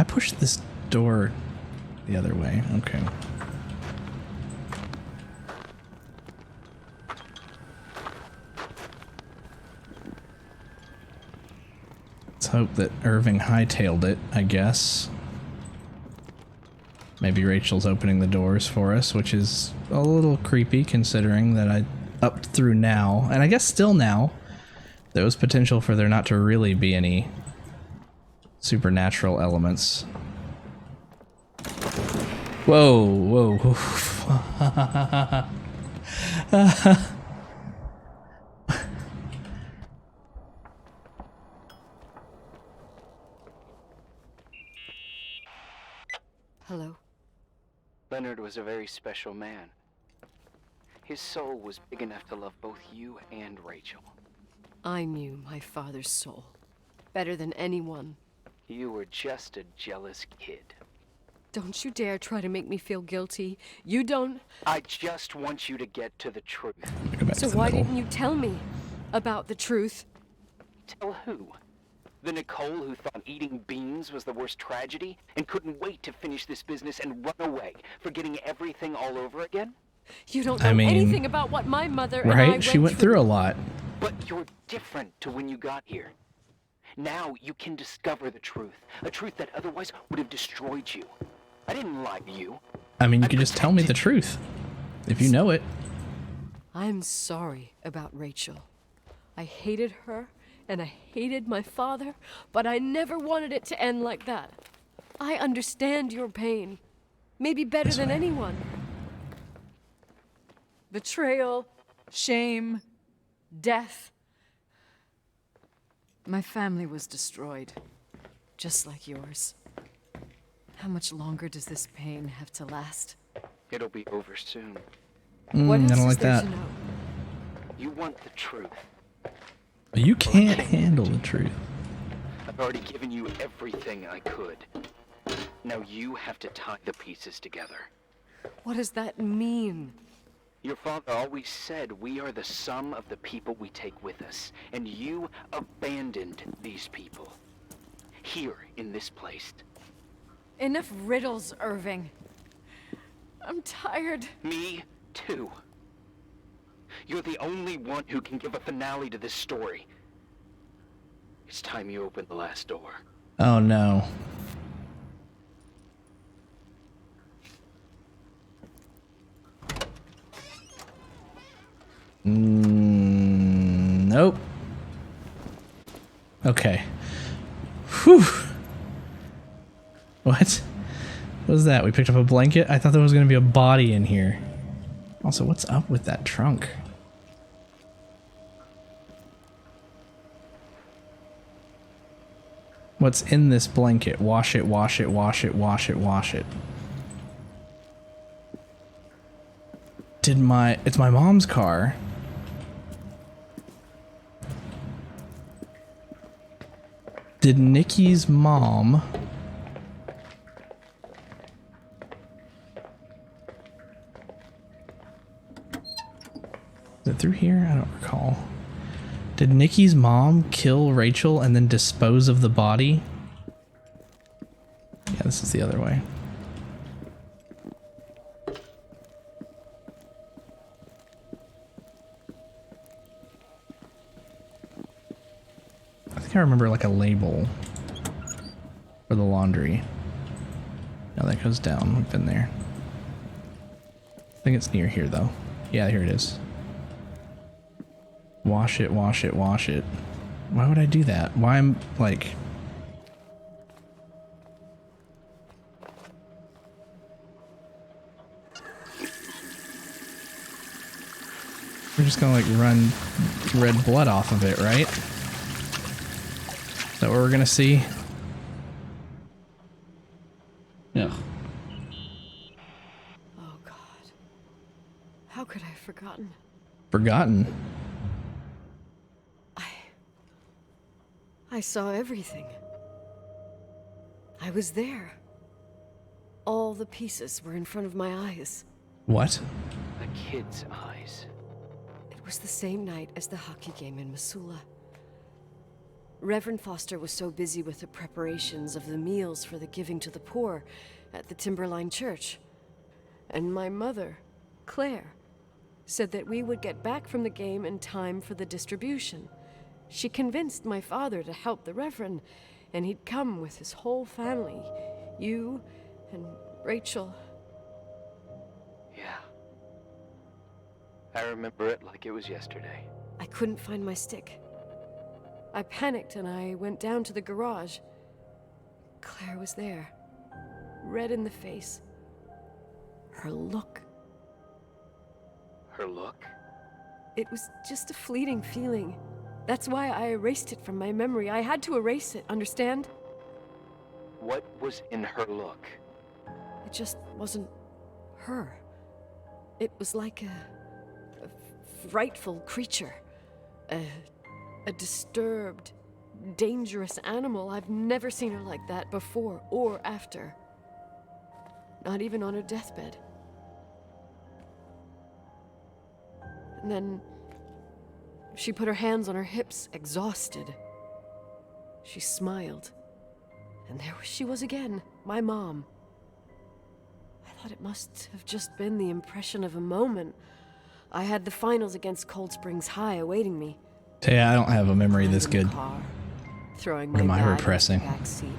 I pushed this door the other way. Okay. Let's hope that Irving hightailed it, I guess. Maybe Rachel's opening the doors for us, which is a little creepy considering that I up through now, and I guess still now, there was potential for there not to really be any supernatural elements. Whoa, whoa. Hello. Leonard was a very special man. His soul was big enough to love both you and Rachel. I knew my father's soul better than anyone. You were just a jealous kid. Don't you dare try to make me feel guilty. You don't... I just want you to get to the truth. So why didn't you tell me about the truth? Tell who? The Nicole who thought eating beans was the worst tragedy and couldn't wait to finish this business and run away, forgetting everything all over again? You don't know anything about what my mother and I right? She went through a lot. But you're different to when you got here. Now you can discover the truth, a truth that otherwise would have destroyed you. I didn't lie to you. I mean, you could just tell me the truth, if you know it. I'm sorry about Rachel. I hated her, and I hated my father, but I never wanted it to end like that. I understand your pain, maybe better than anyone. Betrayal, shame, death. My family was destroyed, just like yours. How much longer does this pain have to last? It'll be over soon. What else I don't is like there that. to know? You want the truth. You can't handle the truth. I've already given you everything I could. Now you have to tie the pieces together. What does that mean? Your father always said we are the sum of the people we take with us, and you abandoned these people. Here, in this place. Enough riddles, Irving. I'm tired. Me, too. You're the only one who can give a finale to this story. It's time you open the last door. Oh no. Nope. Okay. Whew. What? What was that? We picked up a blanket? I thought there was going to be a body in here. Also, what's up with that trunk? What's in this blanket? Wash it, wash it, wash it, wash it, wash it. It's my mom's car. Did Nikki's mom... Is it through here? I don't recall. Did Nikki's mom kill Rachel and then dispose of the body? Yeah, this is the other way. I think I remember like a label for the laundry. Now that goes down. We've been there. I think it's near here though. Yeah, here it is. Wash it, wash it, wash it. Why would I do that? Why I'm like... We're just gonna like run red blood off of it, right? Is that what we're gonna see? No. Oh, God. How could I have forgotten? Forgotten? I saw everything. I was there. All the pieces were in front of my eyes. What? A kid's eyes. It was the same night as the hockey game in Missoula. Reverend Foster was so busy with the preparations of the meals for the giving to the poor at the Timberline Church. And my mother, Claire, said that we would get back from the game in time for the distribution. She convinced my father to help the Reverend, and he'd come with his whole family. You and Rachel. Yeah. I remember it like it was yesterday. I couldn't find my stick. I panicked and I went down to the garage. Claire was there, red in the face. Her look. Her look? It was just a fleeting feeling. That's why I erased it from my memory. I had to erase it, understand? What was in her look? It just wasn't her. It was like a frightful creature. A disturbed, dangerous animal. I've never seen her like that before or after. Not even on her deathbed. And then she put her hands on her hips, exhausted. She smiled. And there she was again, my mom. I thought it must have just been the impression of a moment. I had the finals against Cold Springs High awaiting me. Yeah, I don't have a memory this good. Car, throwing What am I my bag repressing? in the back seat.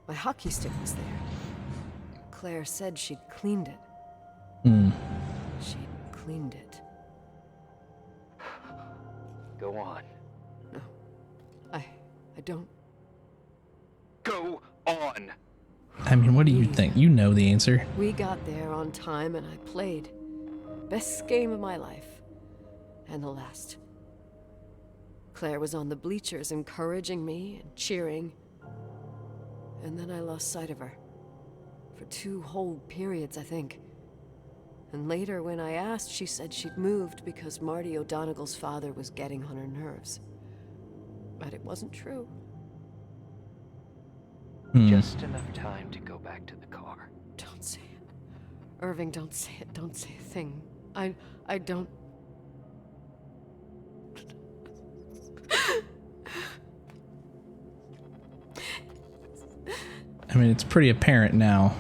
My hockey stick was there. Claire said she'd cleaned it. She'd cleaned it. Go on. No, I don't. Go on! I mean, what do you think? You know the answer. We got there on time and I played. Best game of my life. And the last. Claire was on the bleachers encouraging me and cheering. And then I lost sight of her. For 2 whole periods, I think. And later, when I asked, she said she'd moved because Marty O'Donegal's father was getting on her nerves. But it wasn't true. Just enough time to go back to the car. Don't say it. Irving, don't say it. Don't say a thing. I don't... I mean, it's pretty apparent now.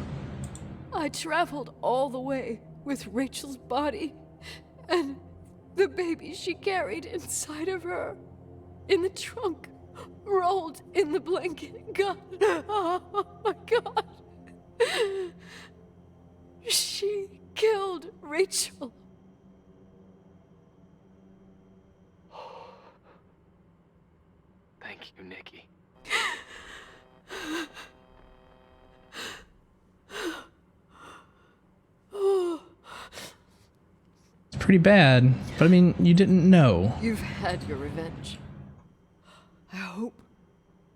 I traveled all the way with Rachel's body and the baby she carried inside of her in the trunk, rolled in the blanket. God, oh my God. She killed Rachel. Thank you, Nikki. It's pretty bad, but I mean, you didn't know. You've had your revenge. I hope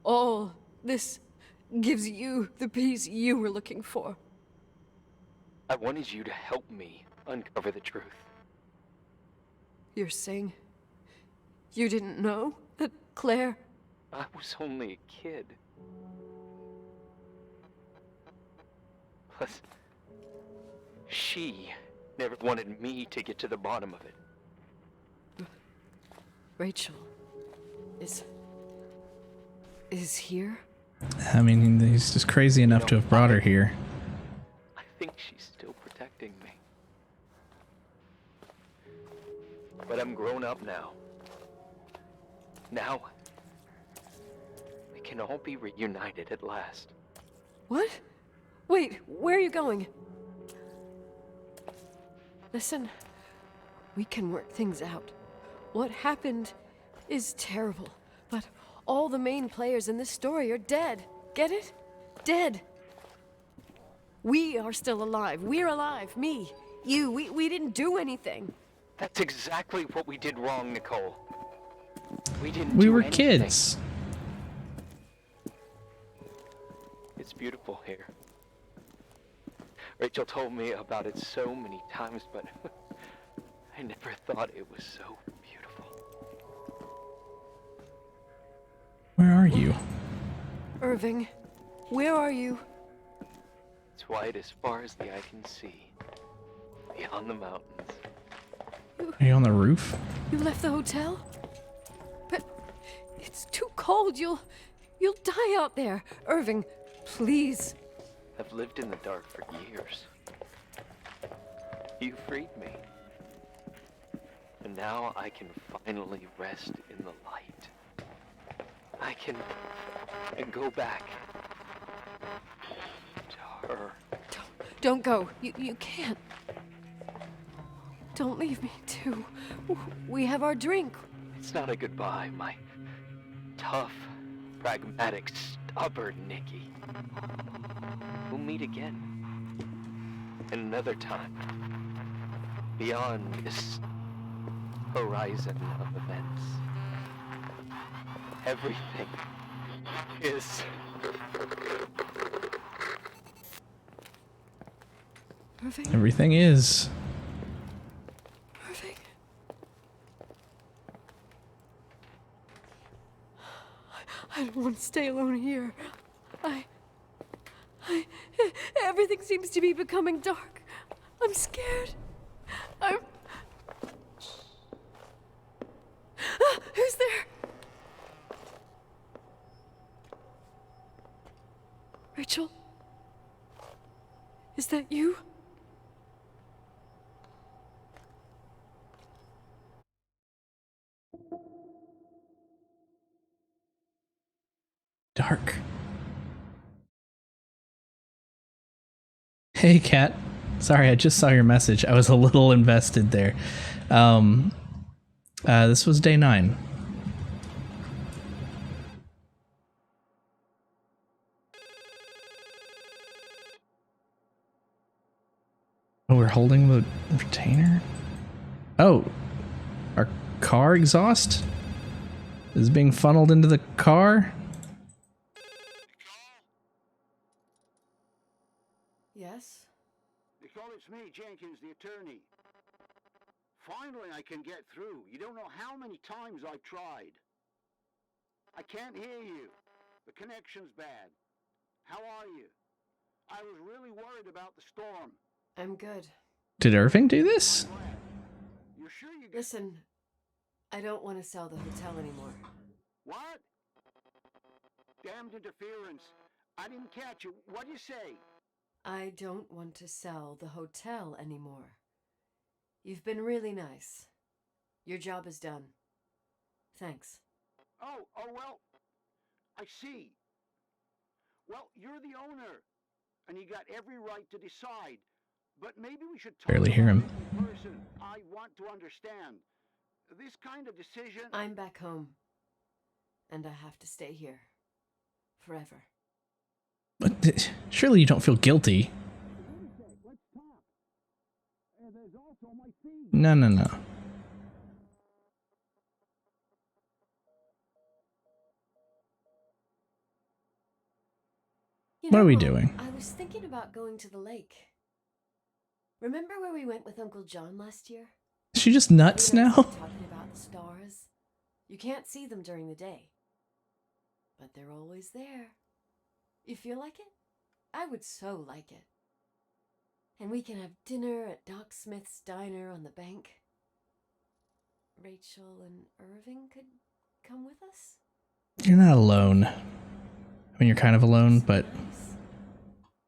all this gives you the peace you were looking for. I wanted you to help me uncover the truth. You're saying you didn't know that Claire... I was only a kid. Plus, she never wanted me to get to the bottom of it. Rachel is here? I mean, he's just crazy enough to have brought her here. I think she's still protecting me. But I'm grown up now. Now, we can all be reunited at last. What? Wait, where are you going? Listen, we can work things out. What happened is terrible, but all the main players in this story are dead. Get it? Dead. We are still alive. We're alive. Me, you, we didn't do anything. That's exactly what we did wrong, Nicole. We We were anything. kids. It's beautiful here. Rachel told me about it so many times, but I never thought it was so beautiful. Where are you? Irving, where are you? It's white as far as the eye can see, beyond the mountains. Are you on the roof? You left the hotel? But it's too cold. cold. You'll die out there. Irving, please. I've lived in the dark for years. You freed me. And now I can finally rest in the light. I can go back to her. Don't go. You can't. Don't leave me, too. We have our drink. It's not a goodbye, my tough, pragmatic, stubborn Nikki. We'll meet again. Another time. Beyond this horizon of events. Everything is... Irving? Everything is. Irving? I don't want to stay alone here. Everything seems to be becoming dark. I'm scared. Who's there? Rachel? Is that you? Dark. Hey, Kat. Sorry, I just saw your message. I was a little invested there. This was day 9. Oh, we're holding the retainer? Oh, our car exhaust is being funneled into the car? Yes? Nicole, it's me, Jenkins, the attorney. Finally, I can get through. You don't know how many times I've tried. I can't hear you. The connection's bad. How are you? I was really worried about the storm. I'm good. Did Irving do this? You're sure you got... Listen, I don't want to sell the hotel anymore. What? Damned interference. I didn't catch you. What'd you say? I don't want to sell the hotel anymore. You've been really nice. Your job is done. Thanks. Oh, well, I see. Well, you're the owner, and you got every right to decide. But maybe we should talk Barely hear him. about it in person. I want to understand. This kind of decision... I'm back home. And I have to stay here. Forever. But surely you don't feel guilty. Let's talk. There's also my fee. No. What are we Mom, doing? I was thinking about going to the lake. Remember where we went with Uncle John last year? Is she just nuts You know, now? talking about the stars. You can't see them during the day. But they're always there. You feel like it? I would so like it. And we can have dinner at Doc Smith's diner on the bank. Rachel and Irving could come with us? You're not alone. I mean, you're kind of alone, but... Nice.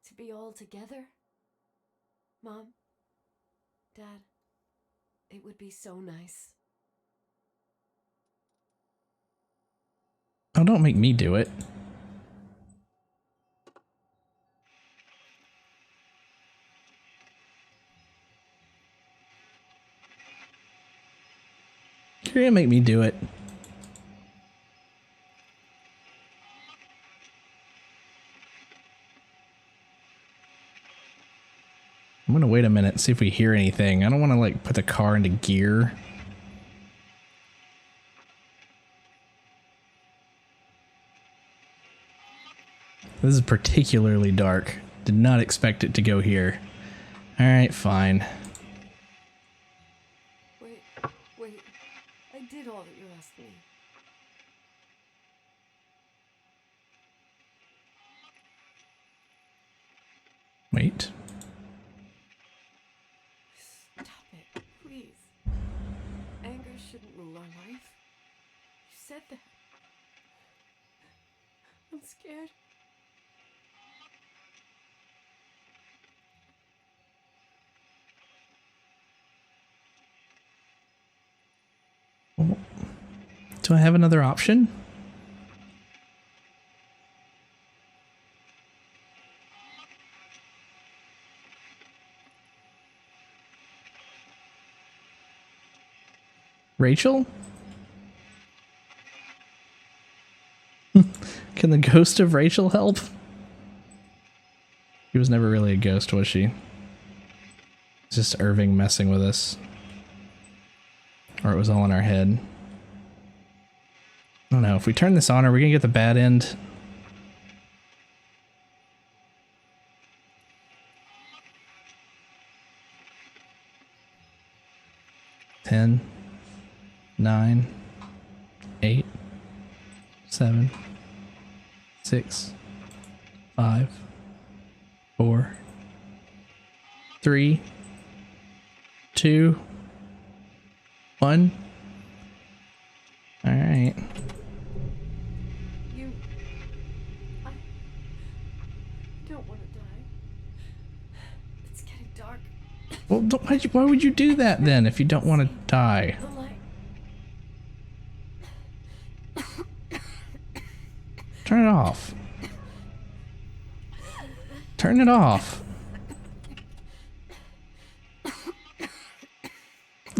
To be all together. Mom, Dad, it would be so nice. Oh, don't make me do it. You're gonna make me do it. I'm gonna wait a minute and see if we hear anything. I don't want to like put the car into gear. This is particularly dark. Did not expect it to go here. Alright, fine. Wait. I did all that you asked me. Wait. Stop it, please. Anger shouldn't rule our life. You said that. I'm scared. Do I have another option? Rachel? Can the ghost of Rachel help? She was never really a ghost, was she? It's just Irving messing with us. Or it was all in our head. I don't know. If we turn this on, are we gonna get the bad end? Ten, 9, 8, 7, 6, 5, 4, 3, 2, 1. All right. I don't want to die. It's getting dark. Well, why would you do that then if you don't want to die? The light. Turn it off. Turn it off.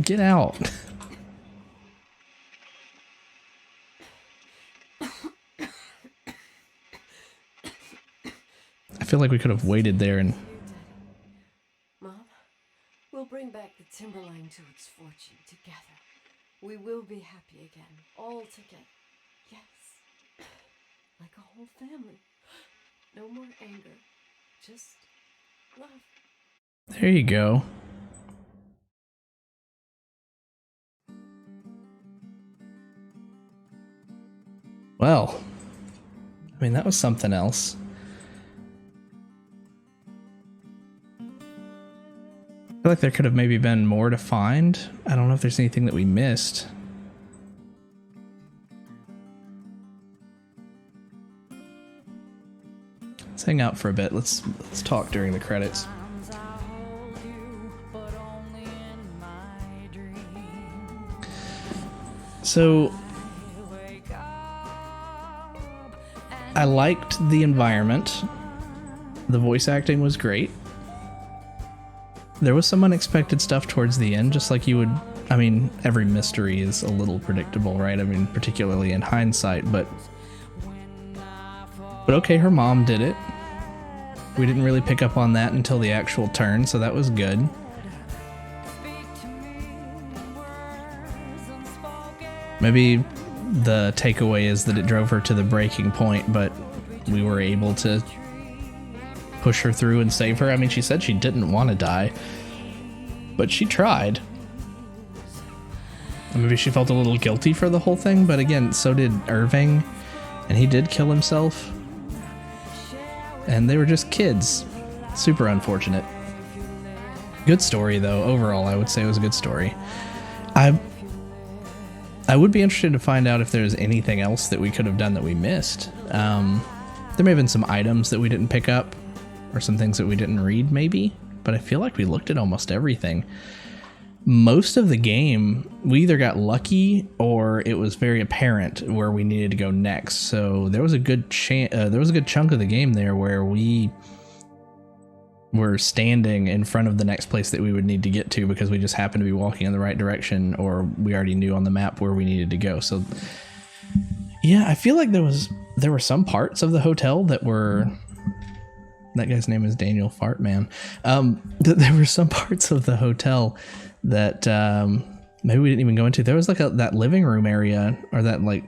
Get out. I feel like we could have waited there and... Mom, we'll bring back the Timberline to its fortune together. We will be happy again, all together. Yes. Like a whole family. No more anger. Just love. There you go. Well, I mean, that was something else. I feel like there could have maybe been more to find. I don't know if there's anything that we missed. Let's hang out for a bit. Let's talk during the credits. So I liked the environment. The voice acting was great. There was some unexpected stuff towards the end, just like you would... I mean, every mystery is a little predictable, right? I mean, particularly in hindsight, but okay, her mom did it. We didn't really pick up on that until the actual turn, so that was good. Maybe the takeaway is that it drove her to the breaking point, but we were able to push her through and save her. I mean, she said she didn't want to die, but she tried. Maybe she felt a little guilty for the whole thing, but again, so did Irving, and he did kill himself. And they were just kids. Super unfortunate. Good story, though. Overall, I would say it was a good story. I would be interested to find out if there's anything else that we could have done that we missed. There may have been some items that we didn't pick up, or some things that we didn't read, maybe, but I feel like we looked at almost everything. Most of the game, we either got lucky or it was very apparent where we needed to go next. So there was a good chunk of the game there where we were standing in front of the next place that we would need to get to because we just happened to be walking in the right direction, or we already knew on the map where we needed to go. So yeah, I feel like there were some parts of the hotel that were... That guy's name is Daniel Fartman. There were some parts of the hotel that maybe we didn't even go into. There was like that living room area, or that like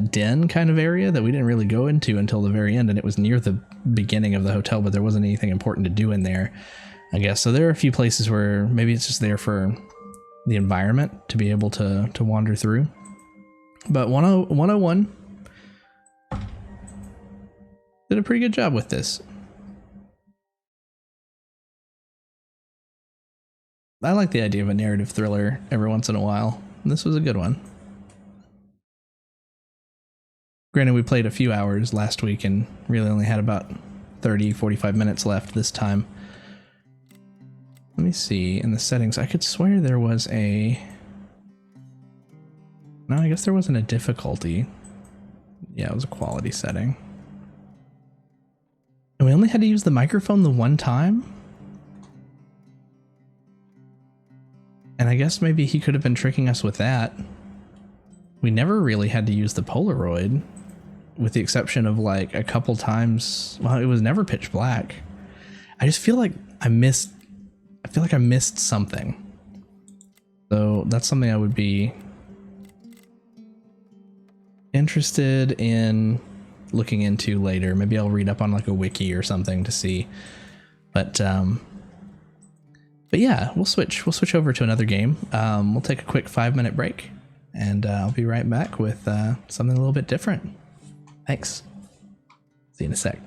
den kind of area that we didn't really go into until the very end, and it was near the beginning of the hotel, but there wasn't anything important to do in there, I guess. So there are a few places where maybe it's just there for the environment to be able to wander through. But 101 did a pretty good job with this. I like the idea of a narrative thriller every once in a while. This was a good one. Granted, we played a few hours last week and really only had about 30, 45 minutes left this time. Let me see in the settings. I could swear there was a... No, I guess there wasn't a difficulty. Yeah, it was a quality setting. And we only had to use the microphone the one time? And I guess maybe he could have been tricking us with that. We never really had to use the Polaroid, with the exception of like a couple times. Well, it was never pitch black. I just feel like I missed something. So that's something I would be interested in looking into later. Maybe I'll read up on like a wiki or something to see. But yeah, we'll switch over to another game. We'll take a quick 5-minute break, and I'll be right back with something a little bit different. Thanks. See you in a sec.